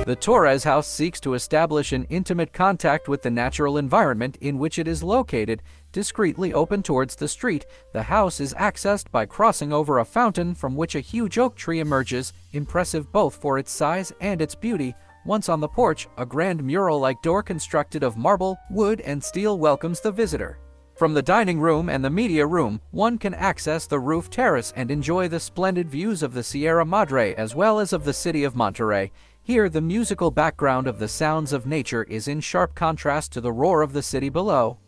The Torres House seeks to establish an intimate contact with the natural environment in which it is located. Discreetly open towards the street, the house is accessed by crossing over a fountain from which a huge oak tree emerges, impressive both for its size and its beauty. Once on the porch, a grand mural-like door constructed of marble, wood, and steel welcomes the visitor. From the dining room and the media room, one can access the roof terrace and enjoy the splendid views of the Sierra Madre as well as of the city of Monterey. Here, the musical background of the sounds of nature is in sharp contrast to the roar of the city below.